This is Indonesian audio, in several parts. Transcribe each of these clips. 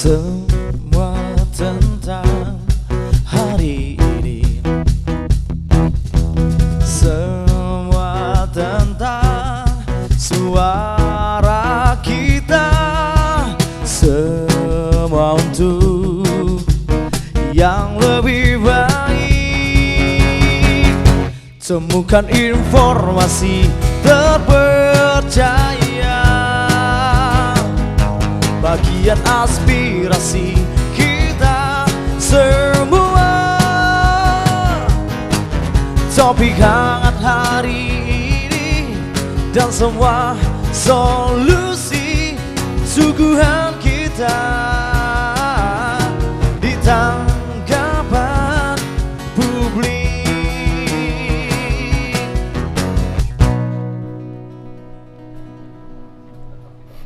Semua tentang hari ini, semua tentang suara kita, semua untuk yang lebih baik. Temukan informasi terpercaya, bagian aspirasi kita semua. Topik hangat hari ini dan semua solusi suguhan kita di tanggapan publik.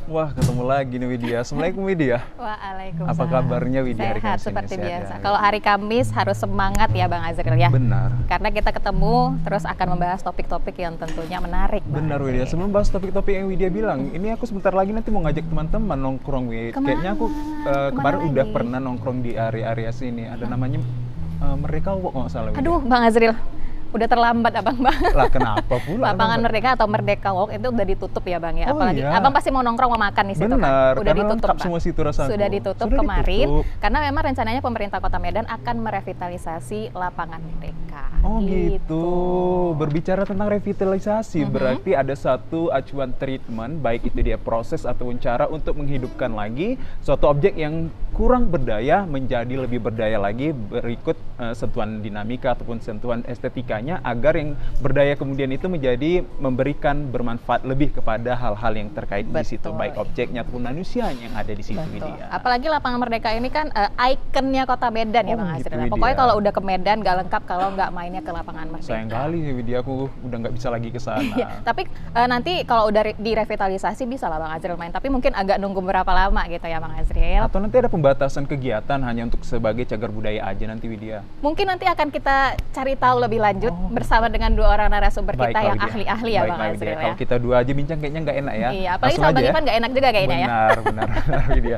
Wah, ketemu lagi nih Widya. Assalamualaikum Widya. Waalaikumsalam. Apa kabarnya Widya hari Sehat Kamis ini? seperti Sehat biasa. ya? Kalau hari Kamis harus semangat ya Bang Azril ya. Benar. Karena kita ketemu terus akan membahas topik-topik yang tentunya menarik. Bang Benar Azril. Widya. Sebelum bahas topik-topik yang Widya bilang, ini aku sebentar lagi nanti mau ngajak teman-teman nongkrong Widya. Kemana? Kayaknya aku Kemana kemarin udah lagi? pernah nongkrong di area-area sini. Ada namanya Merdeka Walk kalau nggak salah Widya. Aduh Bang Azril, udah terlambat abang Bang. Lah kenapa pula? Lapangan Abang? Merdeka atau Merdeka Walk itu udah ditutup ya Bang ya. Oh, Apalagi iya. abang pasti mau nongkrong mau makan di situ Benar, kan. Udah karena ditutup lengkap Bang. semua situ rasaku. Sudah ditutup Sudah kemarin ditutup. karena memang rencananya pemerintah Kota Medan akan merevitalisasi lapangan Merdeka. Oh gitu. Berbicara tentang revitalisasi, berarti ada satu acuan treatment, baik itu dia proses ataupun cara untuk menghidupkan lagi suatu objek yang kurang berdaya menjadi lebih berdaya lagi berikut sentuhan dinamika ataupun sentuhan estetikanya, agar yang berdaya kemudian itu menjadi memberikan bermanfaat lebih kepada hal-hal yang terkait di situ, Betul. baik objeknya ataupun manusianya yang ada di situ. Betul. Widya. Apalagi lapangan Merdeka ini kan ikonnya Kota Medan ya Oh, Bang gitu, Azril. Widya. Pokoknya kalau udah ke Medan nggak lengkap kalau nggak mainnya ke lapangan Merdeka. Sayang kali sih Widya, aku udah nggak bisa lagi ke sana. Iya, tapi nanti kalau udah direvitalisasi bisa lah Bang Azril main. Tapi mungkin agak nunggu berapa lama gitu ya Bang Azril. Atau nanti ada pembatasan kegiatan hanya untuk sebagai cagar budaya aja nanti Widya. Mungkin nanti akan kita cari tahu lebih lanjut bersama dengan dua orang narasumber kita Baiklah, yang Widya. ahli-ahli ya Bang Baiklah, Widya. Azril ya. Kalau kita dua aja bincang kayaknya nggak enak ya. Iya, apalagi Langsung sama aja Bang ya. Ivan nggak enak juga kayaknya ya. Benar Widya.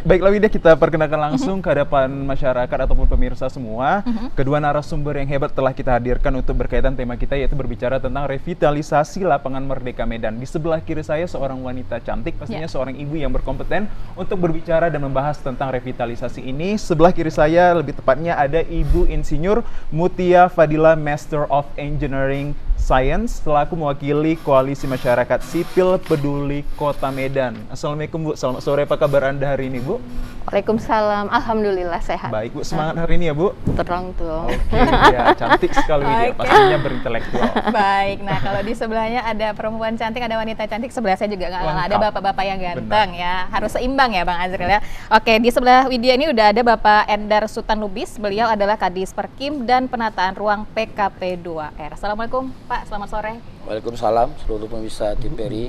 Baiklah Widya, kita perkenalkan langsung ke hadapan masyarakat ataupun pemirsa semua. Kedua narasumber yang hebat telah kita hadirkan untuk berkaitan tema kita, yaitu berbicara tentang revitalisasi lapangan Merdeka Medan. Di sebelah kiri saya seorang wanita cantik, pastinya seorang ibu yang berkompeten untuk berbicara dan membahas tentang revitalisasi ini. Sebelah kiri saya lebih tepatnya ada Ibu Insinyur Mutia Fadila, Master of Engineering Science, selaku mewakili Koalisi Masyarakat Sipil Peduli Kota Medan. Assalamualaikum Bu, selamat sore, apa kabar Anda hari ini Bu? Waalaikumsalam, alhamdulillah sehat. Baik Bu, semangat hari ini ya Bu? Terang tuh. Oke, ya cantik sekali dia, Oke. pastinya berintelektual. Baik, nah kalau di sebelahnya ada perempuan cantik, ada wanita cantik, sebelah saya juga nggak kalah, ada Lengkap. bapak-bapak yang ganteng ya, harus seimbang ya Bang Azril ya. Oke, di sebelah Widya ini udah ada Bapak Endar Sutan Lubis, beliau adalah Kadis Perkim dan Penataan Ruang PKP 2R. Assalamualaikum Pak, selamat sore. Waalaikumsalam seluruh pemirsa TVRI.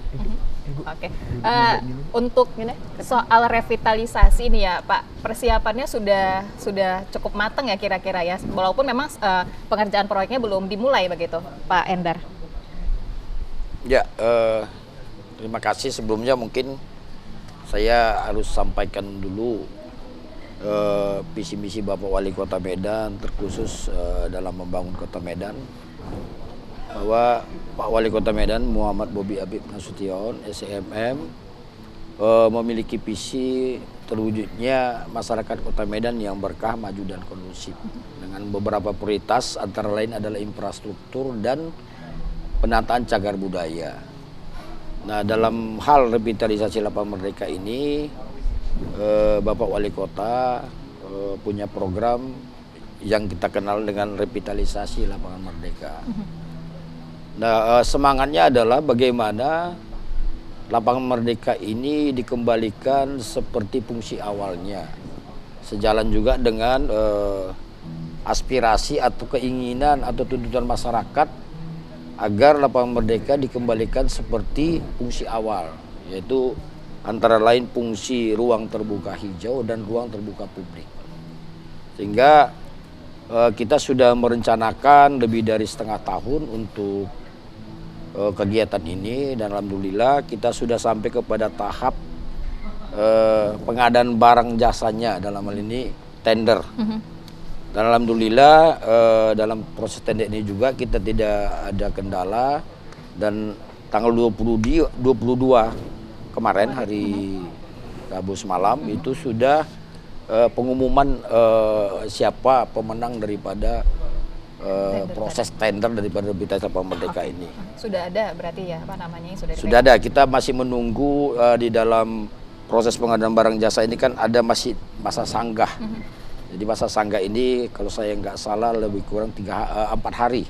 Oke, untuk soal revitalisasi ini ya Pak, persiapannya sudah cukup matang ya kira-kira ya, walaupun memang pengerjaan proyeknya belum dimulai begitu Pak Endar. Ya, terima kasih. Sebelumnya mungkin saya harus sampaikan dulu visi misi Bapak Wali Kota Medan, terkhusus dalam membangun Kota Medan, bahwa Pak Wali Kota Medan Muhammad Bobi Habib Nasution SMM memiliki visi terwujudnya masyarakat Kota Medan yang berkah, maju dan kondusif, dengan beberapa prioritas antara lain adalah infrastruktur dan penataan cagar budaya. Nah, dalam hal revitalisasi lapangan Merdeka ini, Bapak Wali Kota punya program yang kita kenal dengan revitalisasi lapangan Merdeka. Nah, semangatnya adalah bagaimana lapangan Merdeka ini dikembalikan seperti fungsi awalnya, sejalan juga dengan aspirasi atau keinginan atau tuntutan masyarakat agar lapangan Merdeka dikembalikan seperti fungsi awal, yaitu antara lain fungsi ruang terbuka hijau dan ruang terbuka publik. Sehingga kita sudah merencanakan lebih dari setengah tahun untuk kegiatan ini, dan alhamdulillah kita sudah sampai kepada tahap pengadaan barang jasanya, dalam hal ini tender. Dan alhamdulillah dalam proses tender ini juga kita tidak ada kendala, dan tanggal 22 kemarin hari Rabu semalam itu sudah pengumuman siapa pemenang daripada proses tender daripada Revitalisasi Lapangan Merdeka ini. Sudah ada berarti ya, apa namanya, yang Sudah ada, kita masih menunggu di dalam proses pengadaan barang jasa ini kan ada masih masa sanggah. Jadi masa sanggah ini kalau saya nggak salah lebih kurang 4 hari.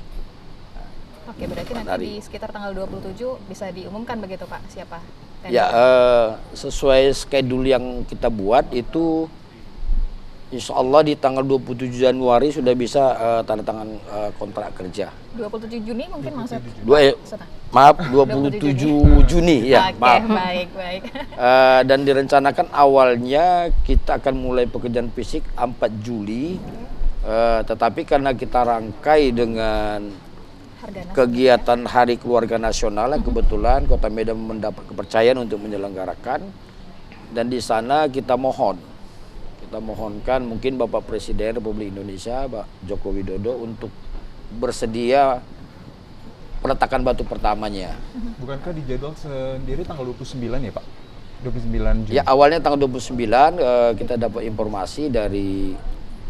Oke, berarti nanti di sekitar tanggal 27 bisa diumumkan begitu Pak, siapa tender? Ya, sesuai schedule yang kita buat itu insya Allah di tanggal 27 Januari sudah bisa tanda tangan kontrak kerja. 27 Juni mungkin maksud? 27 Juni ya. Oke, Maaf. baik. Dan direncanakan awalnya kita akan mulai pekerjaan fisik 4 Juli. Tetapi karena kita rangkai dengan kegiatan Hari Keluarga Nasional yang kebetulan Kota Medan mendapat kepercayaan untuk menyelenggarakan, dan di sana kita mohonkan mungkin Bapak Presiden Republik Indonesia Pak Joko Widodo untuk bersedia peletakan batu pertamanya. Bukankah di jadwal sendiri tanggal 29 ya Pak? 29 Juni? Ya, awalnya tanggal 29 kita dapat informasi dari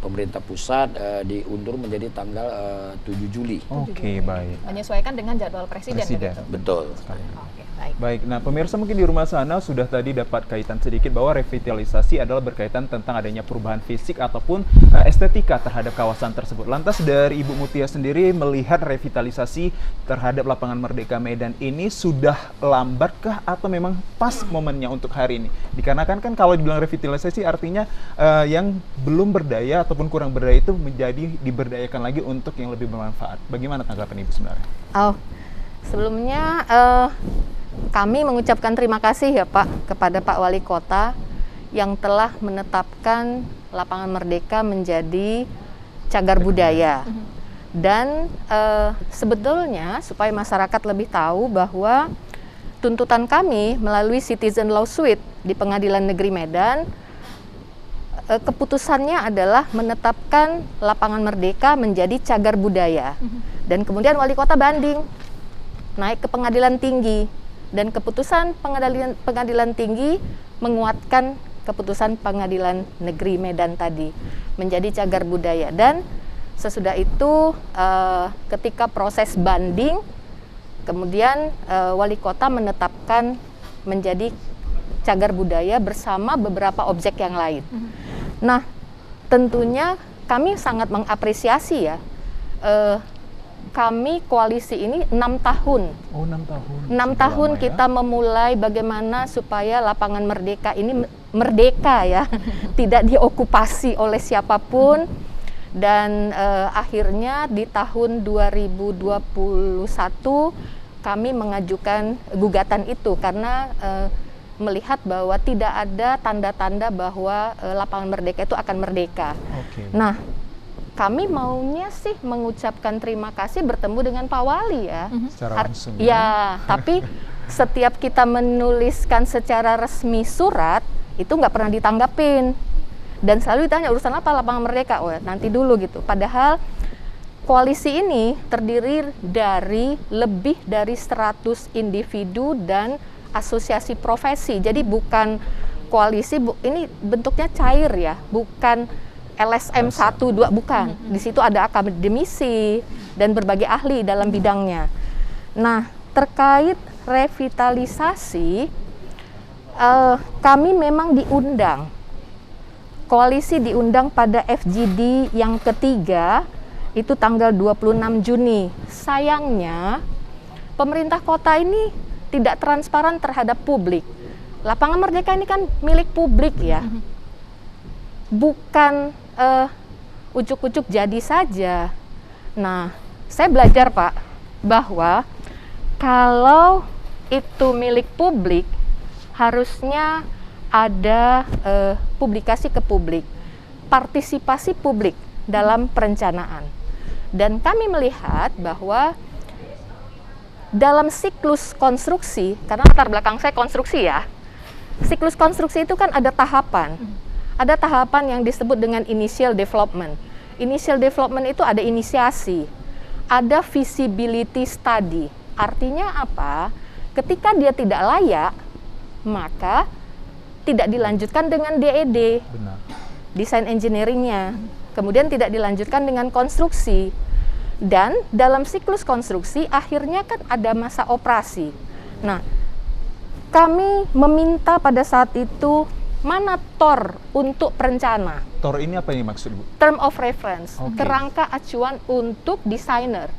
pemerintah pusat diundur menjadi tanggal 7 Juli. Oke, baik. Menyesuaikan dengan jadwal presiden. Begitu? Betul. Oke, baik. Baik, nah pemirsa mungkin di rumah sana sudah tadi dapat kaitan sedikit bahwa revitalisasi adalah berkaitan tentang adanya perubahan fisik ataupun estetika terhadap kawasan tersebut. Lantas dari Ibu Mutia sendiri melihat revitalisasi terhadap Lapangan Merdeka Medan ini sudah lambatkah atau memang pas momennya untuk hari ini? Dikarenakan kan kalau dibilang revitalisasi artinya yang belum berdaya ataupun kurang berdaya itu menjadi diberdayakan lagi untuk yang lebih bermanfaat. Bagaimana tanggapan Ibu sebenarnya? Sebelumnya kami mengucapkan terima kasih ya Pak kepada Pak Wali Kota yang telah menetapkan Lapangan Merdeka menjadi cagar budaya. Dan sebetulnya supaya masyarakat lebih tahu bahwa tuntutan kami melalui Citizen Law Suite di Pengadilan Negeri Medan, keputusannya adalah menetapkan Lapangan Merdeka menjadi cagar budaya. Dan kemudian Wali Kota banding, naik ke Pengadilan Tinggi, dan keputusan Pengadilan Tinggi menguatkan keputusan Pengadilan Negeri Medan tadi menjadi cagar budaya. Dan sesudah itu ketika proses banding, kemudian Wali Kota menetapkan menjadi cagar budaya bersama beberapa objek yang lain. Nah, tentunya kami sangat mengapresiasi ya. Kami koalisi ini 6 tahun. Oh, 6 tahun. 6 tahun lama, kita memulai bagaimana supaya Lapangan Merdeka ini merdeka ya, tidak diokupasi oleh siapapun. Dan akhirnya di tahun 2021 kami mengajukan gugatan itu karena melihat bahwa tidak ada tanda-tanda bahwa Lapangan Merdeka itu akan merdeka. Oke. Nah, kami maunya sih mengucapkan terima kasih bertemu dengan Pak Wali ya. Secara langsung. Ya, tapi setiap kita menuliskan secara resmi surat itu nggak pernah ditanggapin. Dan selalu ditanya urusan apa Lapangan Merdeka? Oh, nanti dulu gitu. Padahal koalisi ini terdiri dari lebih dari 100 individu dan asosiasi profesi. Jadi bukan koalisi, ini bentuknya cair ya, bukan LSM 1, 2, bukan. Di situ ada akademisi dan berbagai ahli dalam bidangnya. Nah, terkait revitalisasi, kami memang diundang. Koalisi diundang pada FGD yang ketiga, itu tanggal 26 Juni. Sayangnya, pemerintah kota ini tidak transparan terhadap publik. Lapangan Merdeka ini kan milik publik ya. Bukan ucuk-ucuk jadi saja. Nah, saya belajar Pak, bahwa kalau itu milik publik, harusnya ada publikasi ke publik, partisipasi publik dalam perencanaan. Dan kami melihat bahwa dalam siklus konstruksi, karena latar belakang saya konstruksi ya, siklus konstruksi itu kan ada tahapan. Ada tahapan yang disebut dengan initial development. Initial development itu ada inisiasi, ada feasibility study. Artinya apa? Ketika dia tidak layak, maka tidak dilanjutkan dengan DED, Benar. desain engineeringnya. Kemudian tidak dilanjutkan dengan konstruksi. Dan dalam siklus konstruksi akhirnya kan ada masa operasi. Nah, kami meminta pada saat itu mana TOR untuk perencana, TOR ini apa ini maksud Bu? term of reference, Oke. kerangka acuan untuk desainer.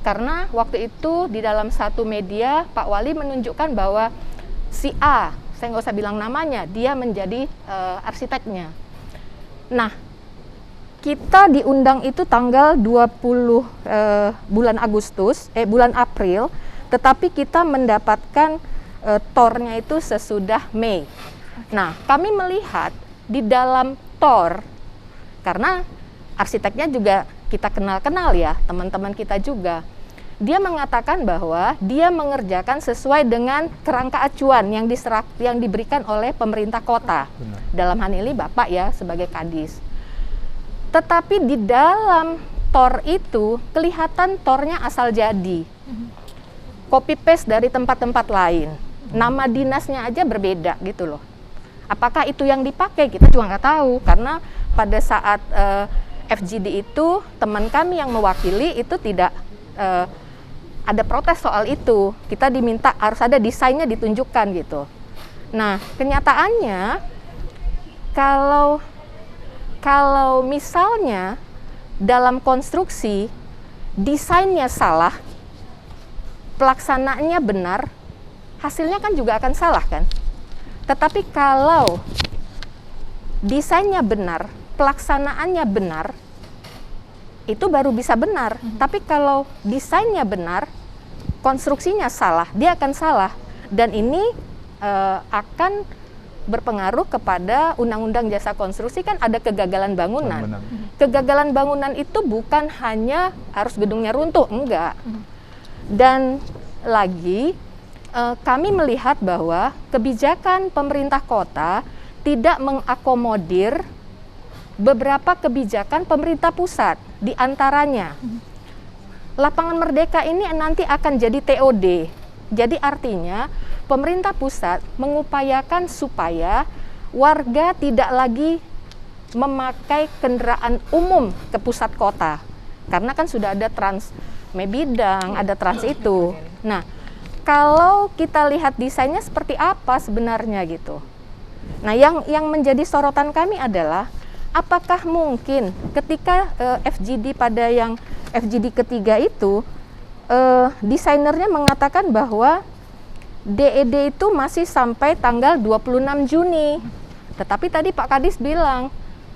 Karena waktu itu di dalam satu media Pak Wali menunjukkan bahwa si A, saya nggak usah bilang namanya, dia menjadi arsiteknya. Nah, kita diundang itu tanggal 20 bulan April, tetapi kita mendapatkan TOR-nya itu sesudah Mei. Nah, kami melihat di dalam TOR, karena arsiteknya juga kita kenal-kenal ya, teman-teman kita juga. Dia mengatakan bahwa dia mengerjakan sesuai dengan kerangka acuan yang diberikan oleh pemerintah kota. Benar. Dalam hal ini Bapak ya sebagai Kadis. Tetapi di dalam TOR itu kelihatan TOR-nya asal jadi. Copy paste dari tempat-tempat lain. Nama dinasnya aja berbeda gitu loh. Apakah itu yang dipakai? Kita juga nggak tahu, karena pada saat FGD itu teman kami yang mewakili itu tidak ada protes soal itu. Kita diminta harus ada desainnya ditunjukkan gitu. Nah, kenyataannya kalau misalnya dalam konstruksi desainnya salah, pelaksanaannya benar, hasilnya kan juga akan salah kan? Tetapi kalau desainnya benar, pelaksanaannya benar, itu baru bisa benar. Tapi kalau desainnya benar, konstruksinya salah, dia akan salah. Dan ini akan berpengaruh kepada Undang-Undang Jasa Konstruksi, kan ada kegagalan bangunan. Benar. Kegagalan bangunan itu bukan hanya harus gedungnya runtuh, enggak. Dan lagi kami melihat bahwa kebijakan pemerintah kota tidak mengakomodir beberapa kebijakan pemerintah pusat. Di antaranya, Lapangan Merdeka ini nanti akan jadi TOD. Jadi artinya pemerintah pusat mengupayakan supaya warga tidak lagi memakai kendaraan umum ke pusat kota. Karena kan sudah ada Trans Mebidang, ada Trans itu. Nah, kalau kita lihat desainnya seperti apa sebenarnya gitu. Nah, yang menjadi sorotan kami adalah apakah mungkin ketika FGD pada yang FGD ketiga itu desainernya mengatakan bahwa DED itu masih sampai tanggal 26 Juni. Tetapi tadi Pak Kadis bilang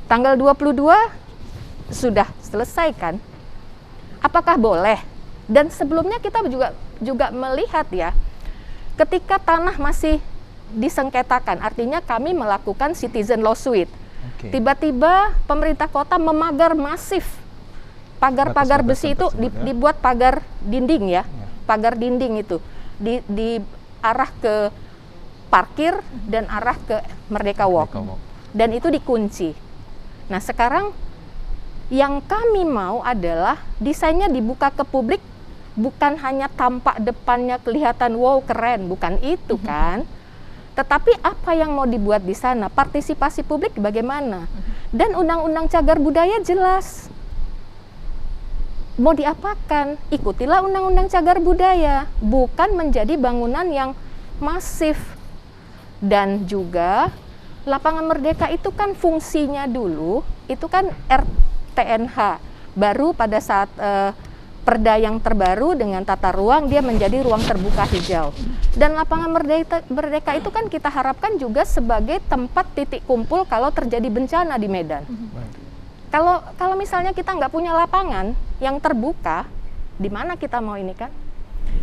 tanggal 22 sudah selesai kan? Apakah boleh? Dan sebelumnya kita juga melihat ya, ketika tanah masih disengketakan, artinya kami melakukan citizen lawsuit. Oke. Tiba-tiba pemerintah kota memagar masif pagar-pagar besi itu tersebut, ya. dibuat pagar dinding ya, Ya. pagar dinding itu di arah ke parkir dan arah ke Merdeka Walk. Merdeka Walk. Dan itu dikunci. Nah, sekarang yang kami mau adalah desainnya dibuka ke publik, bukan hanya tampak depannya kelihatan wow keren, bukan itu kan. Tetapi apa yang mau dibuat di sana, partisipasi publik bagaimana. Dan Undang-Undang Cagar Budaya jelas. Mau diapakan? Ikutilah Undang-Undang Cagar Budaya, bukan menjadi bangunan yang masif. Dan juga Lapangan Merdeka itu kan fungsinya dulu, itu kan RTNH. Baru pada saat Perda yang terbaru dengan tata ruang, dia menjadi ruang terbuka hijau. Dan Lapangan Merdeka itu kan kita harapkan juga sebagai tempat titik kumpul kalau terjadi bencana di Medan. Baik. Kalau misalnya kita nggak punya lapangan yang terbuka, di mana kita mau ini kan?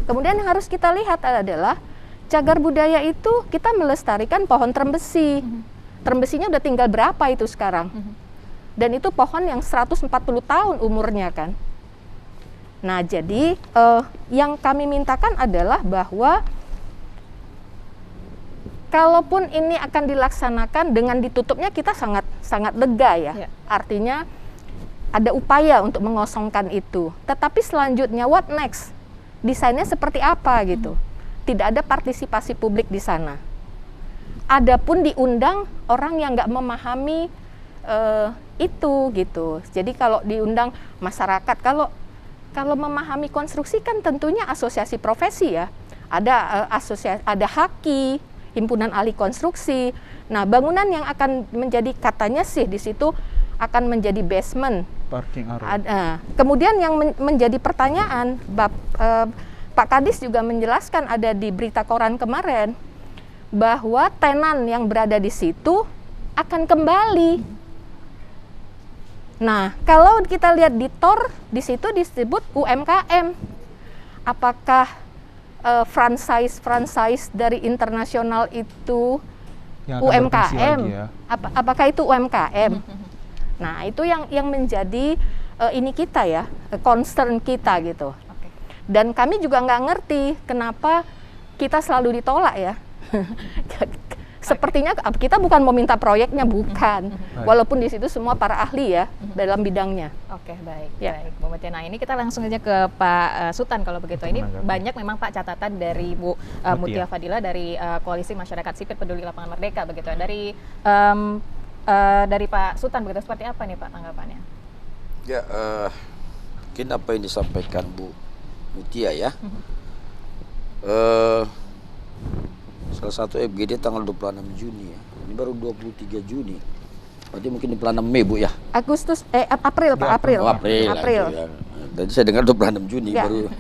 Kemudian yang harus kita lihat adalah cagar budaya itu kita melestarikan pohon trembesi. Trembesinya udah tinggal berapa itu sekarang? Dan itu pohon yang 140 tahun umurnya kan? Nah, jadi yang kami mintakan adalah bahwa kalaupun ini akan dilaksanakan dengan ditutupnya kita sangat lega ya. Ya. Artinya ada upaya untuk mengosongkan itu. Tetapi selanjutnya what next? Desainnya seperti apa gitu? Tidak ada partisipasi publik di sana. Adapun diundang orang yang nggak memahami itu gitu. Jadi kalau diundang masyarakat, kalau memahami konstruksi kan tentunya asosiasi profesi ya. Ada asosiasi, ada HAKI, himpunan ahli konstruksi. Nah, bangunan yang akan menjadi katanya sih di situ akan menjadi basement. Parking area. Kemudian yang menjadi pertanyaan, Pak Kadis juga menjelaskan ada di berita koran kemarin bahwa tenan yang berada di situ akan kembali. Nah, kalau kita lihat di TOR, di situ disebut UMKM. Apakah franchise dari internasional itu Yang akan berfungsi UMKM? lagi ya. Apakah itu UMKM? Nah, itu yang menjadi ini kita ya, concern kita gitu. Oke. Dan kami juga nggak ngerti kenapa kita selalu ditolak ya. Sepertinya kita bukan mau minta proyeknya, bukan. Walaupun di situ semua para ahli ya dalam bidangnya. Oke, baik, Ya. baik, Bu Mutia. Nah, ini kita langsung aja ke Pak Sultan kalau begitu. Ini Menanggapi. banyak memang Pak catatan dari Bu Mutia Fadila dari Koalisi Masyarakat Sipil Peduli Lapangan Merdeka begitu. Dari Pak Sultan begitu, seperti apa nih Pak tanggapannya? Ya, mungkin apa yang disampaikan Bu Mutia ya. Salah satu FGD tanggal 26 Juni ya. Ini baru 23 Juni. Berarti mungkin di bulan Mei Bu ya. April Pak, April. Oh, April. Itu ya. Tadi saya dengar 26 Juni Ya, baru.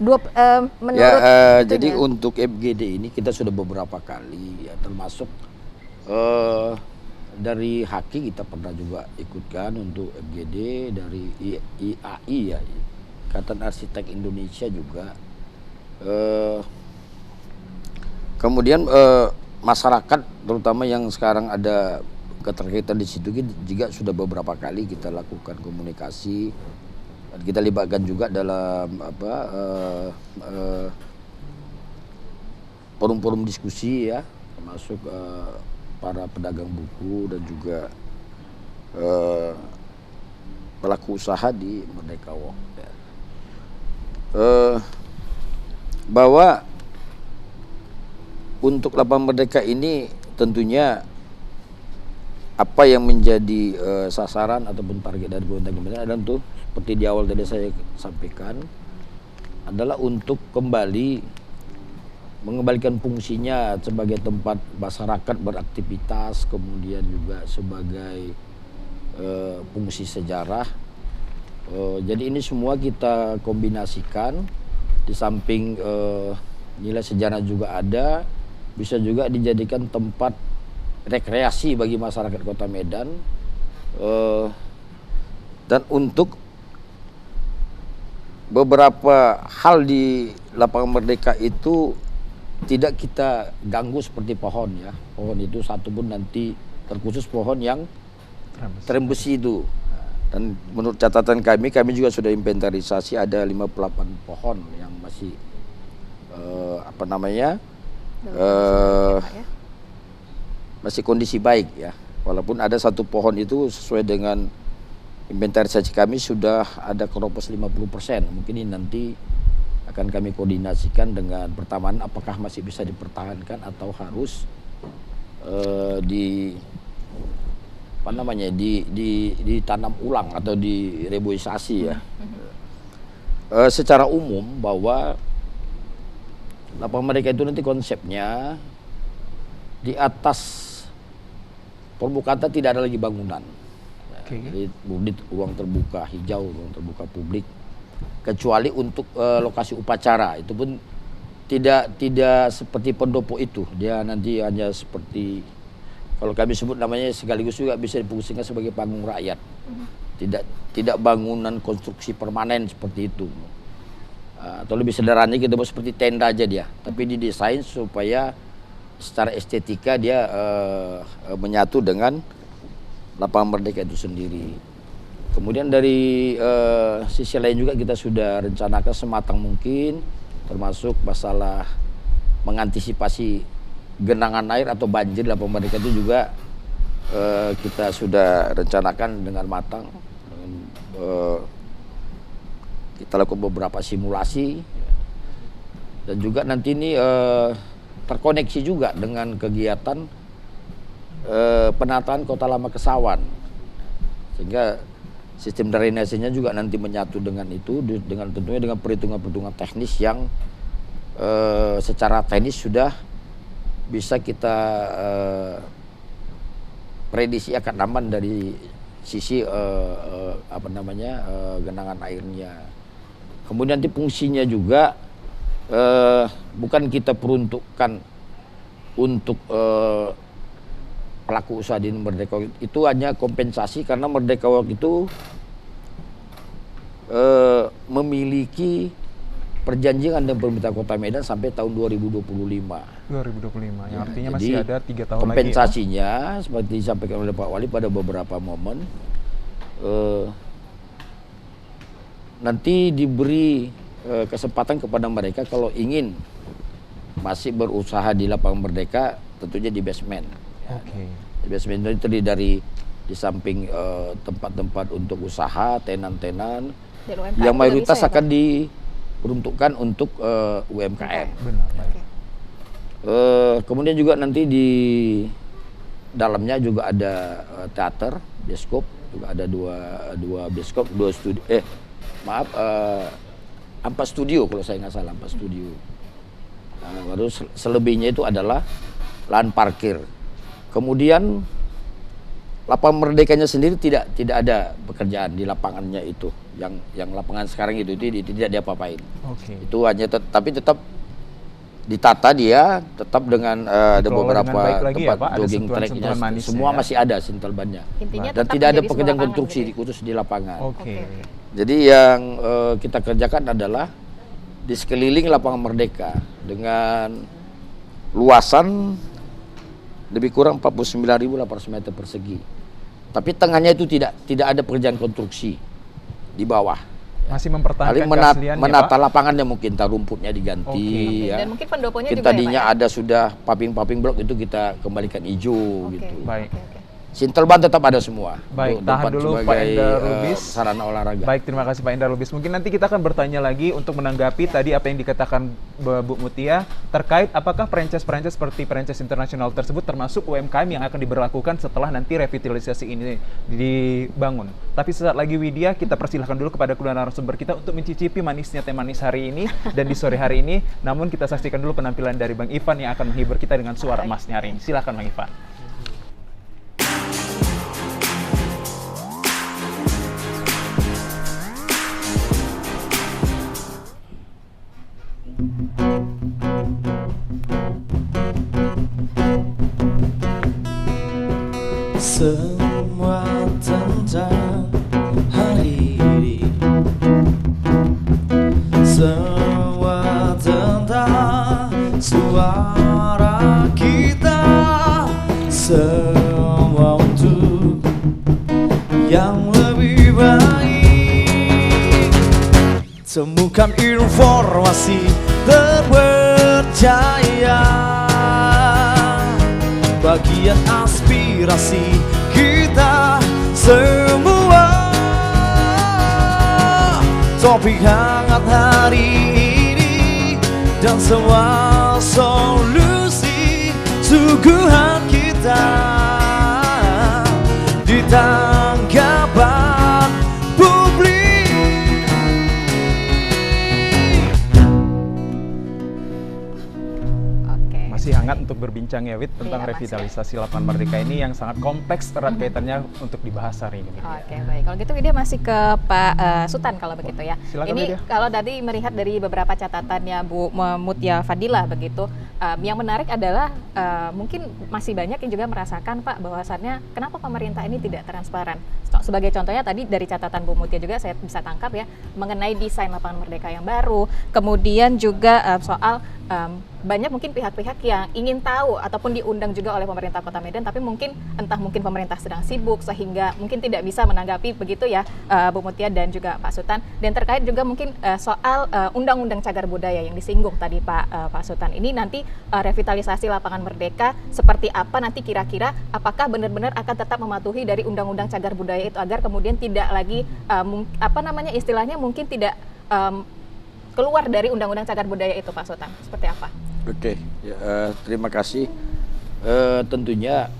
menurut Ya, itunya. jadi untuk FGD ini kita sudah beberapa kali ya, termasuk dari HAKI kita pernah juga ikutkan untuk FGD, dari IAI ya, Ikatan Arsitek Indonesia juga. Kemudian masyarakat terutama yang sekarang ada keterkaitan di situ juga sudah beberapa kali kita lakukan komunikasi. Dan kita libatkan juga dalam forum-forum diskusi ya, termasuk para pedagang buku dan juga pelaku usaha di Merdeka Walk. Bahwa untuk Lapangan Merdeka ini tentunya apa yang menjadi sasaran ataupun target dari pemerintah adalah untuk seperti di awal tadi saya sampaikan adalah untuk mengembalikan fungsinya sebagai tempat masyarakat beraktivitas, kemudian juga sebagai fungsi sejarah. Jadi ini semua kita kombinasikan, di samping nilai sejarah juga ada, bisa juga dijadikan tempat rekreasi bagi masyarakat Kota Medan, dan untuk beberapa hal di Lapangan Merdeka itu tidak kita ganggu seperti pohon ya. Pohon itu satu pun nanti terkhusus pohon yang terem besi itu. Dan menurut catatan kami juga sudah inventarisasi ada 58 pohon yang masih masih kondisi baik ya. Walaupun ada satu pohon itu sesuai dengan inventarisasi kami sudah ada keropos 50%. Mungkin ini nanti akan kami koordinasikan dengan pertamanan apakah masih bisa dipertahankan atau harus ditanam ulang atau direboisasi ya. Secara umum bahwa Lapangan Merdeka itu nanti konsepnya di atas permukaan tidak ada lagi bangunan. Jadi ruang terbuka hijau, ruang terbuka publik, kecuali untuk lokasi upacara. Itu pun tidak seperti pendopo itu. Dia nanti hanya seperti, kalau kami sebut namanya sekaligus juga bisa difungsikan sebagai panggung rakyat. Tidak bangunan konstruksi permanen seperti itu. Atau lebih sederhananya kita buat seperti tenda aja dia. Tapi didesain supaya secara estetika dia menyatu dengan Lapangan Merdeka itu sendiri. Kemudian dari sisi lain juga kita sudah rencanakan sematang mungkin, termasuk masalah mengantisipasi genangan air atau banjir lapangan merdeka itu juga kita sudah rencanakan dengan matang. Kita lakukan beberapa simulasi dan juga nanti ini terkoneksi juga dengan kegiatan penataan Kota Lama Kesawan, sehingga sistem drainasenya juga nanti menyatu dengan itu, dengan tentunya dengan perhitungan-perhitungan teknis yang secara teknis sudah bisa kita prediksi akan aman dari sisi genangan airnya. Kemudian nanti fungsinya juga bukan kita peruntukkan untuk pelaku usaha di Merdeka Walk, itu hanya kompensasi karena Merdeka Walk itu memiliki perjanjian dan permintaan Kota Medan sampai tahun 2025. 2025, yang artinya Jadi, masih ada 3 tahun kompensasinya, lagi ya? seperti disampaikan oleh Pak Wali pada beberapa momen, nanti diberi kesempatan kepada mereka kalau ingin masih berusaha di lapangan Merdeka, tentunya di basement. Oke. Di basement itu terdiri dari di samping tempat-tempat untuk usaha, tenan-tenan, Dan UMKM yang juga mayoritas bisa ya, Pak? akan diperuntukkan untuk UMKM. Benar, baik. Kemudian juga nanti di dalamnya juga ada teater, bioskop, juga ada dua bioskop, 2 studio. Ampas Studio kalau saya nggak salah, Ampas Studio. Nah, baru selebihnya itu adalah lahan parkir. Kemudian lapangan Merdekanya sendiri tidak ada pekerjaan di lapangannya itu, yang lapangan sekarang itu tidak diapa-apain. Oke. Itu hanya tapi tetap ditata dia, tetap dengan ada Dikelola beberapa dengan baik lagi ya, tempat Pak? Ada jogging sentuhan-sentuhan tracknya, manisnya semua ya? masih ada sintelbannya. Intinya Dan tetap tidak ada menjadi pekerjaan sebuah lapangan konstruksi gitu ya? khusus di lapangan. Oke. Jadi yang kita kerjakan adalah di sekeliling lapangan Merdeka dengan luasan lebih kurang 49.800 meter persegi. Tapi tengahnya itu tidak ada pekerjaan konstruksi di bawah. Masih Paling mempertahankan keasliannya, menata Pak? lapangannya mungkin, rumputnya diganti. Oke. Ya. Dan mungkin pendoponya Mungkin juga tadinya ya, Pak, ya? ada sudah paping-paping blok itu kita kembalikan hijau Oke, gitu. Baik. oke. Sintelban tetap ada semua. Baik, Untuk tahan tempat dulu Pak sebagai, Endar Lubis. sarana olahraga. Baik, terima kasih Pak Endar Lubis. Mungkin nanti kita akan bertanya lagi untuk menanggapi tadi apa yang dikatakan Bu Mutia terkait apakah franchise-franchise seperti franchise internasional tersebut termasuk UMKM yang akan diberlakukan setelah nanti revitalisasi ini dibangun. Tapi sesaat lagi Widya, kita persilahkan dulu kepada kedua narasumber kita untuk mencicipi manisnya teh manis hari ini dan di sore hari ini. Namun kita saksikan dulu penampilan dari Bang Ivan yang akan menghibur kita dengan suara emasnya hari ini. Silakan Bang Ivan. Semua tentang hari ini, semua tentang suara kita, semua untuk yang lebih baik. Temukan informasi terpercaya, bagian aspirasi kita semua. Topik hangat hari ini dan semua solusi suguhan kita di tanggapan publik. Oke. Masih hangat untuk berbincang ya Wid tentang Iya, Mas, revitalisasi lapangan Merdeka ini yang sangat kompleks erat kaitannya untuk dibahas hari ini. Oke, baik. Kalau gitu Widya masih ke Pak Sutan kalau begitu ya. Silakan, Ini Widya. kalau tadi melihat dari beberapa catatannya Bu Mutia Fadila begitu, yang menarik adalah mungkin masih banyak yang juga merasakan Pak bahwasannya kenapa pemerintah ini tidak transparan. Sebagai contohnya tadi dari catatan Bu Mutia juga saya bisa tangkap ya mengenai desain lapangan Merdeka yang baru, kemudian juga soal banyak mungkin pihak-pihak yang ingin tahu ataupun diundang juga oleh pemerintah Kota Medan, tapi mungkin pemerintah sedang sibuk sehingga mungkin tidak bisa menanggapi begitu ya, Bu Mutia dan juga Pak Sutan. Dan terkait juga mungkin soal Undang-Undang Cagar Budaya yang disinggung tadi Pak Sutan, ini nanti revitalisasi lapangan Merdeka seperti apa nanti kira-kira, apakah benar-benar akan tetap mematuhi dari Undang-Undang Cagar Budaya itu agar kemudian tidak lagi istilahnya mungkin tidak keluar dari Undang-Undang Cagar Budaya itu, Pak Sutan, seperti apa? Oke, ya, terima kasih. Tentunya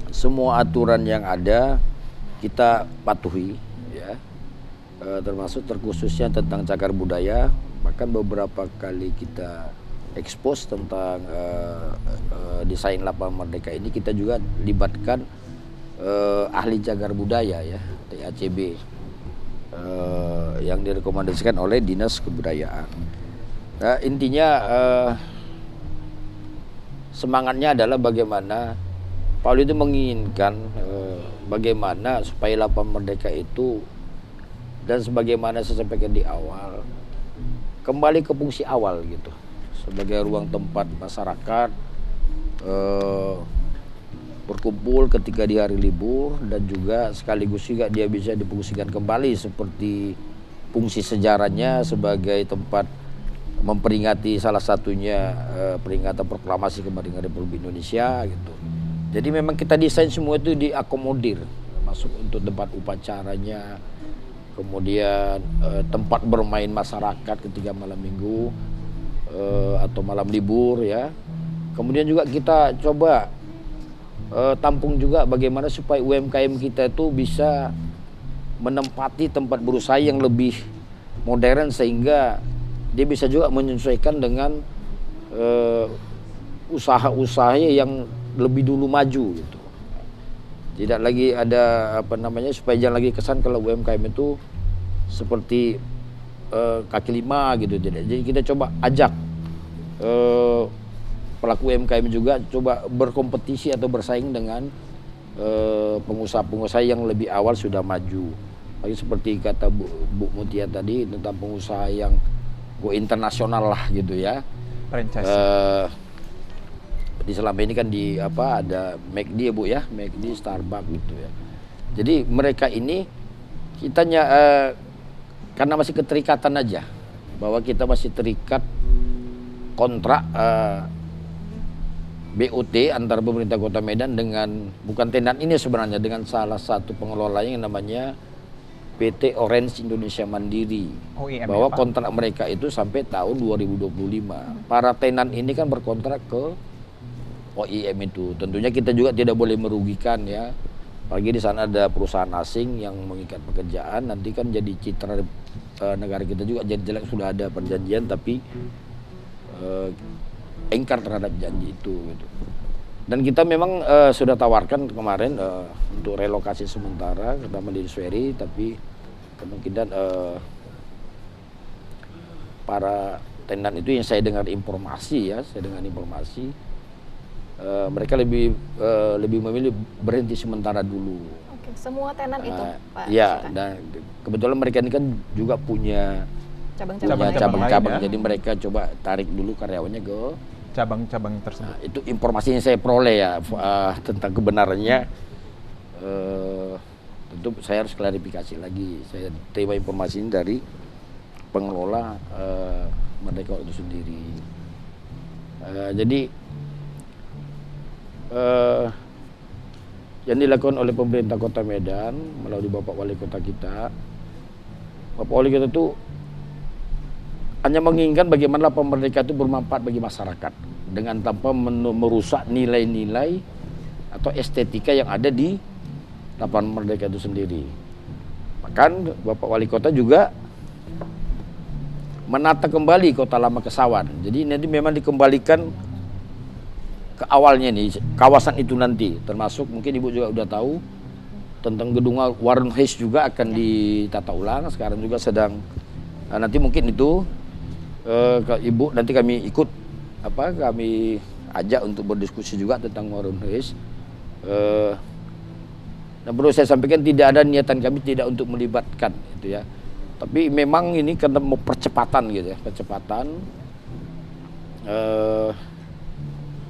semua aturan yang ada kita patuhi, ya, termasuk terkhususnya tentang cagar budaya. Bahkan beberapa kali kita expose tentang desain lapangan Merdeka ini, kita juga libatkan ahli cagar budaya, ya, TACB. Yang direkomendasikan oleh Dinas Kebudayaan. Nah, intinya semangatnya adalah bagaimana Pak Oli itu menginginkan bagaimana supaya lapangan Merdeka itu, dan sebagaimana saya sampaikan di awal, kembali ke fungsi awal gitu, sebagai ruang tempat masyarakat berkumpul ketika di hari libur, dan juga sekaligus juga dia bisa difungsikan kembali seperti fungsi sejarahnya sebagai tempat memperingati salah satunya peringatan proklamasi kemerdekaan Republik Indonesia gitu. Jadi memang kita desain semua itu diakomodir, masuk untuk tempat upacaranya, kemudian tempat bermain masyarakat ketika malam minggu atau malam libur, ya. Kemudian juga kita coba tampung juga bagaimana supaya UMKM kita itu bisa menempati tempat berusaha yang lebih modern, sehingga dia bisa juga menyesuaikan dengan usaha-usaha yang lebih dulu maju gitu. Tidak lagi ada supaya jangan lagi kesan kalau UMKM itu seperti kaki lima gitu. Jadi kita coba ajak pelaku UMKM juga coba berkompetisi atau bersaing dengan pengusaha-pengusaha yang lebih awal sudah maju. Lagi seperti kata Bu Mutia tadi tentang pengusaha yang go internasional lah gitu, ya. Franchise. Di selama ini kan ada McD ya Bu, ya, McD, Starbucks gitu, ya. Jadi mereka ini kitanya karena masih keterikatan aja, bahwa kita masih terikat kontrak BOT antara pemerintah Kota Medan dengan, bukan Tenan ini sebenarnya, dengan salah satu pengelola yang namanya PT Orange Indonesia Mandiri. OIM, bahwa ya, Pak? kontrak mereka itu sampai tahun 2025. Para tenan ini kan berkontrak ke OIM itu. Tentunya kita juga tidak boleh merugikan, ya. Apalagi di sana ada perusahaan asing yang mengikat pekerjaan, nanti kan jadi citra negara kita juga jadi jelek. Sudah ada perjanjian tapi engkar terhadap janji itu gitu. Dan kita memang sudah tawarkan kemarin untuk relokasi sementara ke Taman Dirisweri, tapi kemungkinan para tenan itu yang saya dengar informasi, ya, mereka lebih memilih berhenti sementara dulu. Oke, semua tenan itu, Pak. Ya, Sutan. dan kebetulan mereka ini kan juga punya Cabang-cabang. cabang, lain, ya. jadi mereka coba tarik dulu karyawannya ke Cabang-cabang tersebut. Nah, itu informasi yang saya peroleh, ya, tentang kebenarannya. Tentu saya harus klarifikasi lagi. Saya terima informasi ini dari pengelola Merdeka itu sendiri. Jadi yang dilakukan oleh pemerintah Kota Medan melalui Bapak Wali Kota kita, Bapak Wali Kota itu hanya menginginkan bagaimana lapangan Merdeka itu bermanfaat bagi masyarakat dengan tanpa merusak nilai-nilai atau estetika yang ada di lapangan Merdeka itu sendiri. Bahkan Bapak Wali Kota juga menata kembali Kota Lama Kesawan. Jadi nanti memang dikembalikan ke awalnya nih, kawasan itu nanti. Termasuk mungkin Ibu juga udah tahu tentang gedung Warren Heights juga akan ditata ulang. Sekarang juga sedang, nanti mungkin itu ke Ibu nanti kami ikut kami ajak untuk berdiskusi juga tentang Warren Heights. Dan perlu saya sampaikan tidak ada niatan kami tidak untuk melibatkan itu, ya. Tapi memang ini karena mau percepatan gitu, ya, percepatan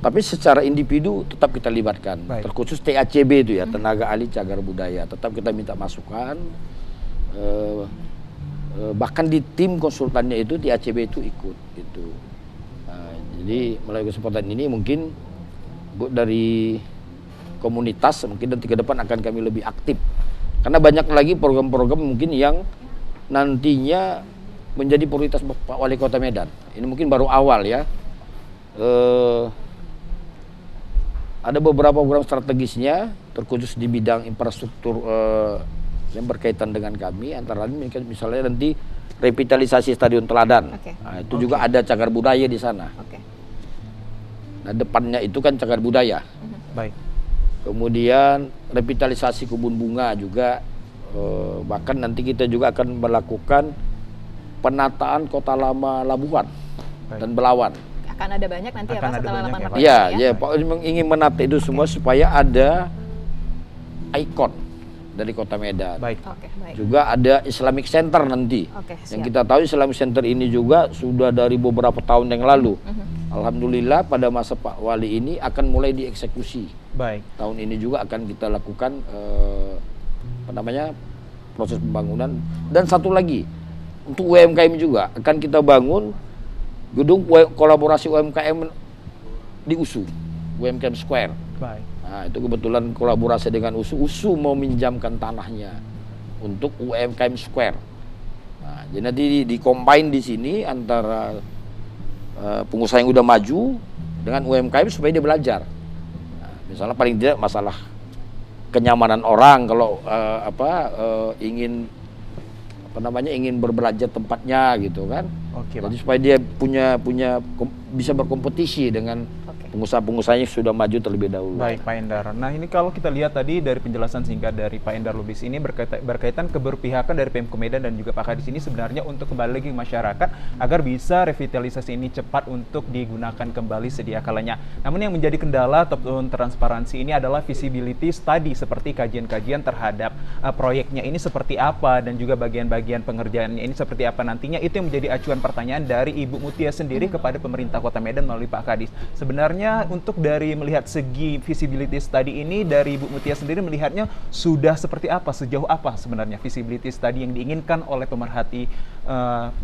Tapi secara individu tetap kita libatkan. Baik. Terkhusus TACB itu ya, tenaga ahli cagar budaya. Tetap kita minta masukan. Bahkan di tim konsultannya itu TACB itu ikut gitu. Jadi melalui kesempatan ini mungkin Bu, dari komunitas mungkin nanti ke depan akan kami lebih aktif. Karena banyak lagi program-program mungkin yang nantinya menjadi prioritas Pak Wali Kota Medan. Ini mungkin baru awal ya. Ada beberapa program strategisnya terkhusus di bidang infrastruktur yang berkaitan dengan kami, antara lain misalnya nanti revitalisasi Stadion Teladan. Nah, itu juga ada cagar budaya di sana. Nah, depannya itu kan cagar budaya. Baik. Kemudian revitalisasi kebun bunga juga, bahkan nanti kita juga akan melakukan penataan kota lama Labuhan dan Belawan. Akan ada banyak nanti ya Pak setelah lapangan merdeka Iya, ya? ya Pak ingin menata itu semua supaya ada ikon dari Kota Medan. Baik. Baik. Juga ada Islamic Center nanti. Yang kita tahu Islamic Center ini juga sudah dari beberapa tahun yang lalu. Alhamdulillah pada masa Pak Wali ini akan mulai dieksekusi. Baik. Tahun ini juga akan kita lakukan proses pembangunan. Dan satu lagi untuk UMKM juga akan kita bangun gedung kolaborasi UMKM di USU, UMKM Square. Baik. Nah, itu kebetulan kolaborasi dengan USU. USU mau minjamkan tanahnya untuk UMKM Square. Nah, jadi nanti di-combine di sini antara pengusaha yang udah maju dengan UMKM supaya dia belajar. Nah, misalnya paling tidak masalah kenyamanan orang kalau ingin berbelanja tempatnya gitu kan. Jadi supaya dia bisa berkompetisi dengan pengusaha-pengusaha yang sudah maju terlebih dahulu. Baik Pak Endar. Nah ini kalau kita lihat tadi dari penjelasan singkat dari Pak Endar Lubis ini berkaitan keberpihakan dari Pemko Medan dan juga Pak Kadis ini sebenarnya untuk kembali lagi ke masyarakat agar bisa revitalisasi ini cepat untuk digunakan kembali sedia kalanya. Namun yang menjadi kendala ataupun transparansi ini adalah visibility study seperti kajian-kajian terhadap proyeknya ini seperti apa dan juga bagian-bagian pengerjaannya ini seperti apa nantinya. Itu yang menjadi acuan pertanyaan dari Ibu Mutia sendiri kepada pemerintah Kota Medan melalui Pak Kadis. Sebenarnya untuk dari melihat segi visibility study ini dari Ibu Mutia sendiri melihatnya sudah seperti apa, sejauh apa sebenarnya visibility study yang diinginkan oleh pemerhati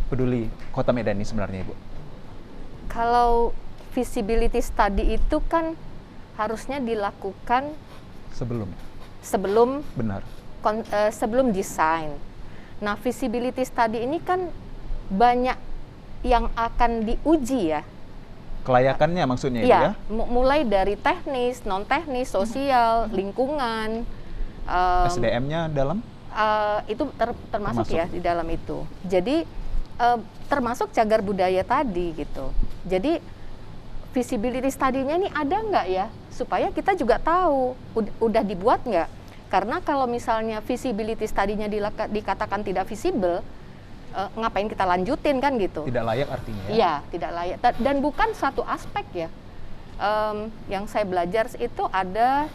peduli Kota Medan ini sebenarnya Ibu? Kalau visibility study itu kan harusnya dilakukan sebelum benar. Sebelum desain. Nah, visibility study ini kan banyak yang akan diuji ya. Kelayakannya maksudnya itu ya? Mulai dari teknis, non teknis, sosial, lingkungan. SDM-nya dalam? Itu termasuk ya di dalam itu. Jadi termasuk cagar budaya tadi gitu. Jadi visibility study-nya ini ada nggak ya? Supaya kita juga tahu udah dibuat nggak? Karena kalau misalnya visibility study-nya dikatakan tidak visible, ngapain kita lanjutin kan gitu? Tidak layak artinya ya? Iya, tidak layak. Dan bukan satu aspek ya. Yang saya belajar itu ada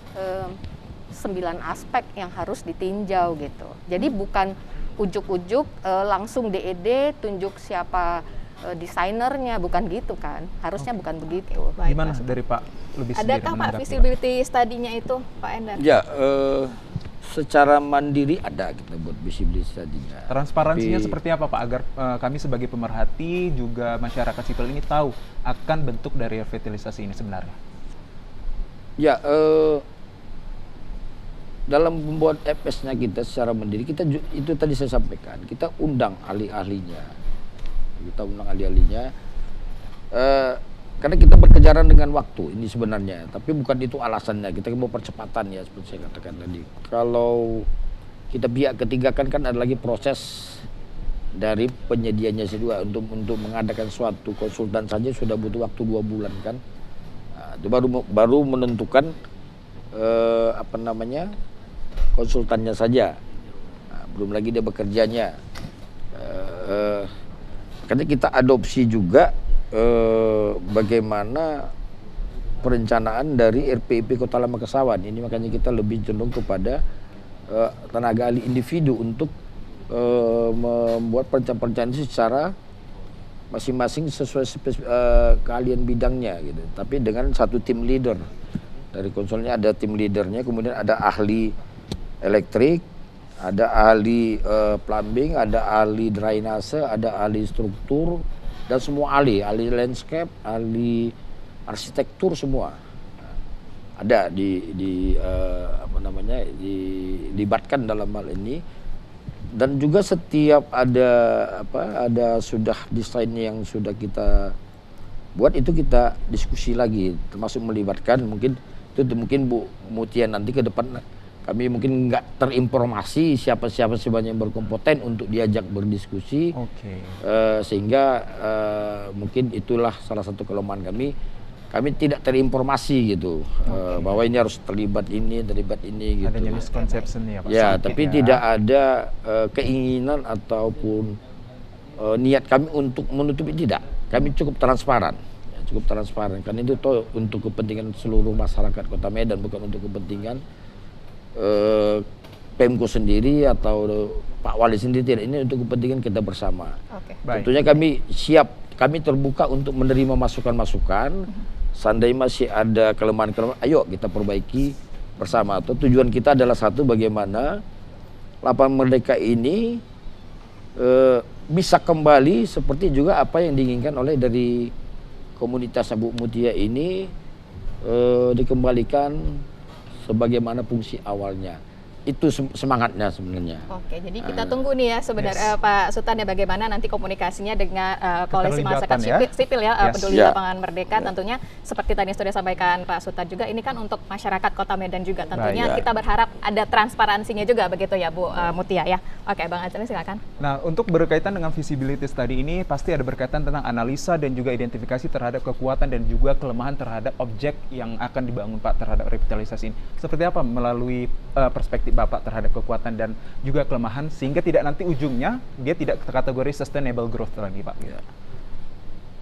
9 aspek yang harus ditinjau gitu. Jadi bukan ujuk-ujuk langsung DED tunjuk siapa desainernya, bukan gitu kan. Harusnya bukan begitu. Gimana dari Pak lebih sendiri? Adakah Pak visibility study-nya itu Pak Endar? Ya, secara mandiri ada kita buat visibility study-nya. Transparansinya seperti apa Pak agar kami sebagai pemerhati juga masyarakat sipil ini tahu akan bentuk dari revitalisasi ini sebenarnya? Ya, dalam membuat FS-nya kita secara mandiri, kita itu tadi saya sampaikan, kita undang ahli-ahlinya. Karena kita berkejaran dengan waktu ini sebenarnya, tapi bukan itu alasannya. Kita mau percepatan ya seperti saya katakan tadi. Kalau kita pihak ketiga kan ada lagi proses dari penyedianya juga untuk mengadakan suatu konsultan saja sudah butuh waktu 2 bulan kan. Nah, itu baru menentukan konsultannya saja. Nah, belum lagi dia bekerjanya. Karena kita adopsi juga bagaimana perencanaan dari RPIP Kota Lama Kesawan ini, makanya kita lebih cenderung kepada tenaga ahli individu untuk membuat perencanaan secara masing-masing sesuai keahlian bidangnya gitu. Tapi dengan satu tim leader. Dari konsolnya ada tim leadernya, kemudian ada ahli elektrik, ada ahli plumbing, ada ahli drainase, ada ahli struktur, dan semua ahli landscape, ahli arsitektur semua. Ada dilibatkan dalam hal ini. Dan juga setiap ada sudah desain yang sudah kita buat, itu kita diskusi lagi, termasuk melibatkan mungkin Bu Mutia nanti ke depan kami mungkin nggak terinformasi siapa sebenarnya yang berkompeten untuk diajak berdiskusi. Sehingga mungkin itulah salah satu kelemahan kami tidak terinformasi gitu, bahwa ini harus terlibat ini gitu. Adanya misconception ya Pak. Ya, tapi tidak ada keinginan ataupun niat kami untuk menutupi, tidak. Kami cukup transparan. Karena itu toh untuk kepentingan seluruh masyarakat Kota Medan, bukan untuk kepentingan Pemko sendiri atau Pak Wali sendiri, tidak. Ini untuk kepentingan kita bersama. Tentunya kami siap, kami terbuka untuk menerima masukan-masukan. Seandainya masih ada kelemahan-kelemahan, ayo kita perbaiki bersama. Atau tujuan kita adalah satu, bagaimana Lapangan Merdeka ini bisa kembali seperti juga apa yang diinginkan oleh dari komunitas Bu Mutia ini, dikembalikan sebagaimana fungsi awalnya. Itu semangatnya sebenarnya. Oke, jadi kita tunggu nih ya sebenarnya Pak Sutan ya, bagaimana nanti komunikasinya dengan koalisi masyarakat sipil ya, peduli Lapangan Merdeka. Tentunya seperti tadi sudah sampaikan Pak Sutan juga, ini kan untuk masyarakat Kota Medan juga. Tentunya kita berharap ada transparansinya juga begitu ya Bu Mutia ya. Oke, Bang Aceh silakan. Nah, untuk berkaitan dengan visibilitas tadi ini pasti ada berkaitan tentang analisa dan juga identifikasi terhadap kekuatan dan juga kelemahan terhadap objek yang akan dibangun Pak terhadap revitalisasi ini. Seperti apa melalui perspektif Bapak terhadap kekuatan dan juga kelemahan, sehingga tidak nanti ujungnya dia tidak kategori sustainable growth lagi Pak.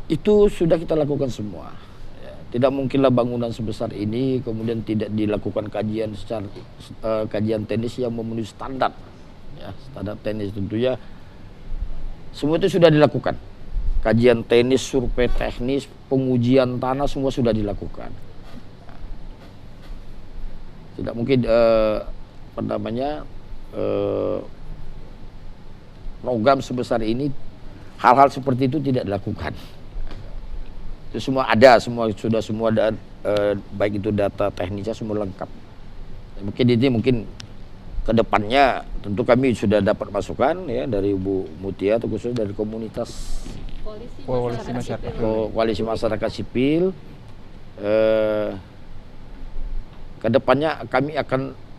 Itu sudah kita lakukan semua. Tidak mungkinlah bangunan sebesar ini kemudian tidak dilakukan kajian kajian teknis yang memenuhi standar. Standar teknis tentunya semua itu sudah dilakukan. Kajian teknis, survei teknis, pengujian tanah semua sudah dilakukan. Tidak mungkin program sebesar ini hal-hal seperti itu tidak dilakukan. Itu semua ada, semua ada, baik itu data teknisnya semua lengkap. Mungkin kedepannya tentu kami sudah dapat masukan ya dari Bu Mutia atau khususnya dari komunitas koalisi masyarakat sipil. Kedepannya kami akan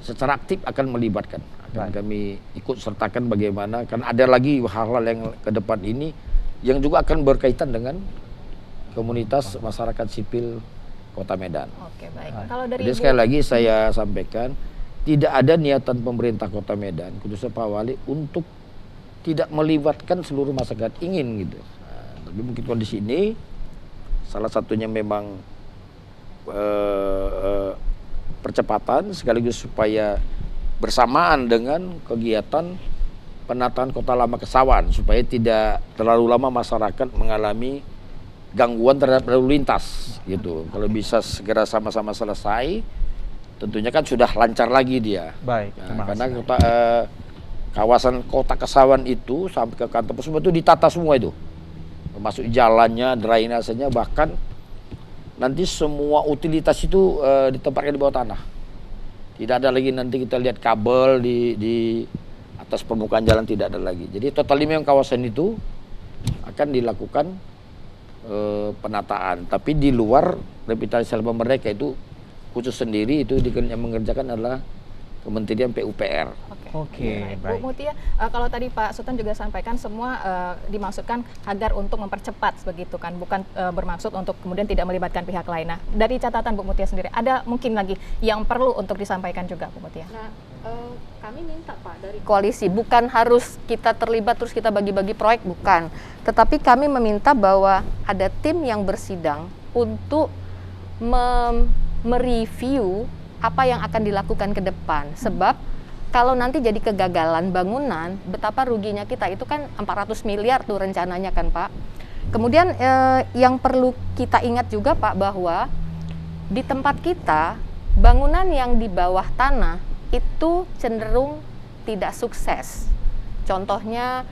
secara aktif akan melibatkan, kami ikut sertakan bagaimana, karena ada lagi hal-hal yang ke depan ini yang juga akan berkaitan dengan komunitas masyarakat sipil Kota Medan. Oke, baik. Kalau dari Jadi sekali lagi saya sampaikan, tidak ada niatan pemerintah Kota Medan, khususnya Pak Wali, untuk tidak melibatkan seluruh masyarakat, ingin gitu. Tapi mungkin kondisi ini salah satunya memang percepatan sekaligus supaya bersamaan dengan kegiatan penataan Kota Lama Kesawan, supaya tidak terlalu lama masyarakat mengalami gangguan terhadap lalu lintas gitu. Kalau bisa segera sama-sama selesai, tentunya kan sudah lancar lagi dia. Baik. Karena kawasan Kota Kesawan itu sampai ke kantor pos itu ditata semua itu, termasuk jalannya, drainasenya, bahkan nanti semua utilitas itu ditempatkan di bawah tanah. Tidak ada lagi nanti kita lihat kabel di atas permukaan jalan, tidak ada lagi. Jadi total memang kawasan itu akan dilakukan penataan. Tapi di luar revitalisasi Lapangan Merdeka itu khusus sendiri, itu yang mengerjakan adalah Kementerian PUPR. Oke, baik. Bu Mutia, kalau tadi Pak Sutan juga sampaikan semua dimaksudkan agar untuk mempercepat begitu kan, bukan bermaksud untuk kemudian tidak melibatkan pihak lain. Nah, dari catatan Bu Mutia sendiri, ada mungkin lagi yang perlu untuk disampaikan juga Bu Mutia? Nah, kami minta Pak dari koalisi, bukan harus kita terlibat terus kita bagi-bagi proyek, bukan. Tetapi kami meminta bahwa ada tim yang bersidang untuk mereview apa yang akan dilakukan ke depan. Sebab kalau nanti jadi kegagalan bangunan, betapa ruginya kita. Itu kan 400 miliar tuh rencananya kan Pak. Kemudian yang perlu kita ingat juga Pak, bahwa di tempat kita bangunan yang di bawah tanah itu cenderung tidak sukses. Contohnya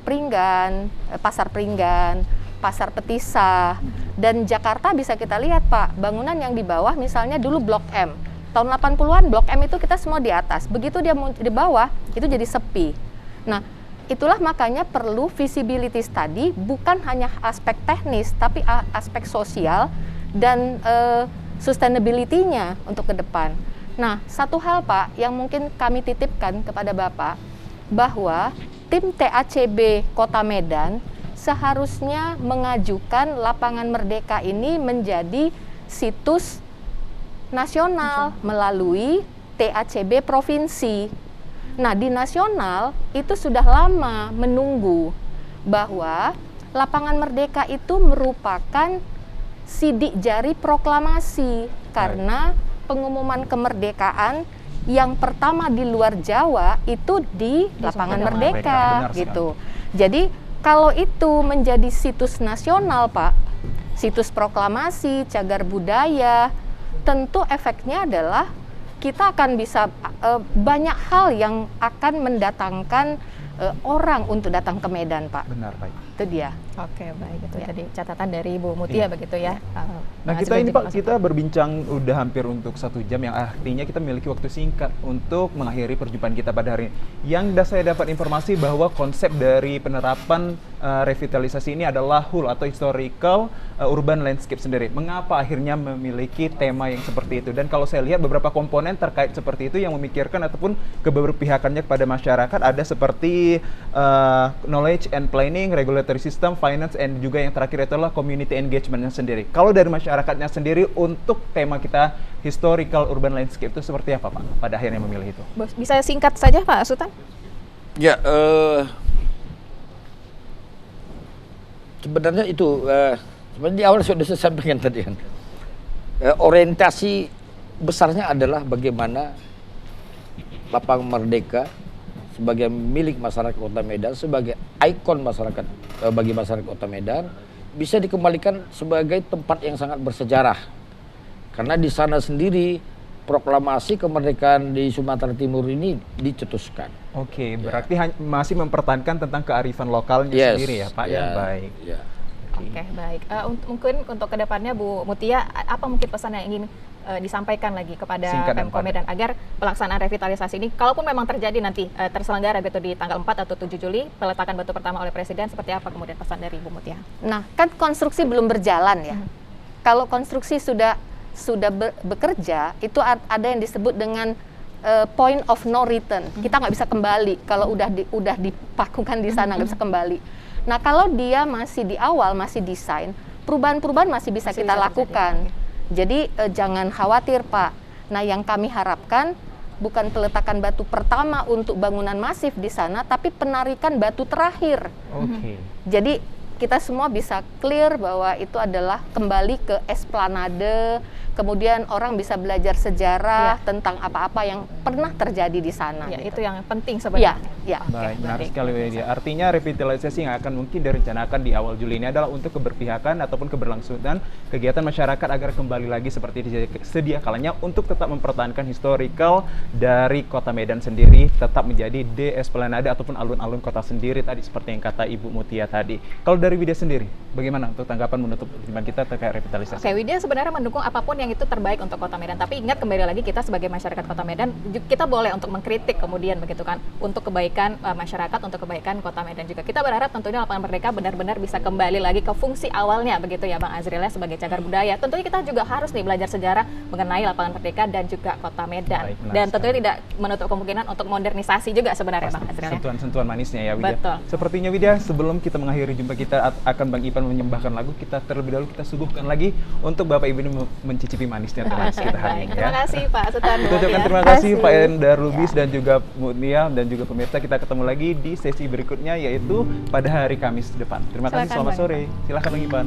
Pringgan, Pasar Pringgan, Pasar Petisah, dan Jakarta bisa kita lihat Pak, bangunan yang di bawah misalnya dulu Blok M. Tahun 80-an Blok M itu kita semua di atas, begitu dia di bawah itu jadi sepi. Nah, itulah makanya perlu visibility study, bukan hanya aspek teknis tapi aspek sosial dan sustainability-nya untuk ke depan. Nah, satu hal Pak yang mungkin kami titipkan kepada Bapak, bahwa tim TACB Kota Medan seharusnya mengajukan Lapangan Merdeka ini menjadi situs nasional melalui TACB provinsi. Nah, di nasional itu sudah lama menunggu bahwa Lapangan Merdeka itu merupakan sidik jari proklamasi, karena pengumuman kemerdekaan yang pertama di luar Jawa itu di Lapangan Merdeka gitu. Jadi kalau itu menjadi situs nasional Pak, situs proklamasi, cagar budaya, tentu efeknya adalah kita akan bisa banyak hal yang akan mendatangkan orang untuk datang ke Medan Pak. Benar, baik. Itu dia. Oke, baik, itu tadi catatan dari Bu Mutia begitu ya. Nah, kita ini Pak, kita berbincang udah hampir untuk 1 jam, yang artinya kita memiliki waktu singkat untuk mengakhiri perjumpaan kita pada hari ini. Yang saya dapat informasi bahwa konsep dari penerapan revitalisasi ini adalah HUL atau Historical Urban Landscape sendiri. Mengapa akhirnya memiliki tema yang seperti itu? Dan kalau saya lihat beberapa komponen terkait seperti itu yang memikirkan ataupun keberpihakannya kepada masyarakat ada seperti knowledge and planning, regulatory system, finance, and juga yang terakhir itu adalah community engagement-nya sendiri. Kalau dari masyarakatnya sendiri untuk tema kita historical urban landscape itu seperti apa Pak pada akhirnya memilih itu? Bisa singkat saja Pak Sultan? Ya, sebenarnya itu sebenarnya di awal sudah saya sampaikan tadi kan. Orientasi besarnya adalah bagaimana Lapangan Merdeka sebagai milik masyarakat Kota Medan, sebagai ikon masyarakat bagi masyarakat Kota Medan, bisa dikembalikan sebagai tempat yang sangat bersejarah. Karena di sana sendiri proklamasi kemerdekaan di Sumatera Timur ini dicetuskan. Oke, berarti masih mempertahankan tentang kearifan lokalnya sendiri ya Pak ya. Baik. Ya. Oke, baik. Mungkin untuk kedepannya Bu Mutia, apa mungkin pesan yang ingin disampaikan lagi kepada Pemko Medan agar pelaksanaan revitalisasi ini, kalaupun memang terjadi nanti terselenggara gitu di tanggal 4 atau 7 Juli, peletakan batu pertama oleh Presiden, seperti apa kemudian pesan dari Bu Mutia? Nah, kan konstruksi belum berjalan ya. Kalau konstruksi sudah bekerja, itu ada yang disebut dengan point of no return. Kita nggak bisa kembali kalau udah dipakukan di sana, nggak bisa kembali. Nah, kalau dia masih di awal, masih desain, perubahan-perubahan masih bisa kita lakukan. Jadi jangan khawatir Pak. Nah, yang kami harapkan bukan peletakan batu pertama untuk bangunan masif di sana, tapi penarikan batu terakhir. Oke. Jadi kita semua bisa clear bahwa itu adalah kembali ke esplanade, kemudian orang bisa belajar sejarah tentang apa-apa yang pernah terjadi di sana. Ya, gitu. itu yang penting sebenarnya. Ya. Baik, menarik sekali Widya. Artinya revitalisasi yang akan mungkin direncanakan di awal Juli ini adalah untuk keberpihakan ataupun keberlangsungan kegiatan masyarakat agar kembali lagi seperti sedia kalanya untuk tetap mempertahankan historical dari Kota Medan sendiri, tetap menjadi esplanade ataupun alun-alun kota sendiri tadi seperti yang kata Ibu Mutia tadi. Kalau dari Widya sendiri, bagaimana untuk tanggapan menutup perjumpaan kita terkait revitalisasi? Oke, Widya sebenarnya mendukung apapun yang itu terbaik untuk Kota Medan. Tapi ingat, kembali lagi kita sebagai masyarakat Kota Medan, kita boleh untuk mengkritik kemudian begitu kan, untuk kebaikan masyarakat, untuk kebaikan Kota Medan juga. Kita berharap tentunya Lapangan Merdeka benar-benar bisa kembali lagi ke fungsi awalnya begitu ya Bang Azril ya, sebagai cagar budaya. Tentunya kita juga harus nih belajar sejarah mengenai Lapangan Merdeka dan juga Kota Medan. Baik, dan tentunya tidak menutup kemungkinan untuk modernisasi juga sebenarnya Bang Azril ya. Sentuhan-sentuhan manisnya ya Widya. Betul. Sepertinya Widya, sebelum kita mengakhiri jumpa kita akan Bang Ipan menyembahkan lagu, kita terlebih dahulu kita suguhkan lagi untuk Bapak Ibu ini mencicipi manisnya teman kita hari ini ya. Terima kasih Pak Sultan. Kita ucapkan terima kasih Pak Endar Lubis dan juga Mutia dan juga pemirsa. Kita ketemu lagi di sesi berikutnya yaitu pada hari Kamis depan. Terima kasih, selamat sore. Silakan Bang Ipan.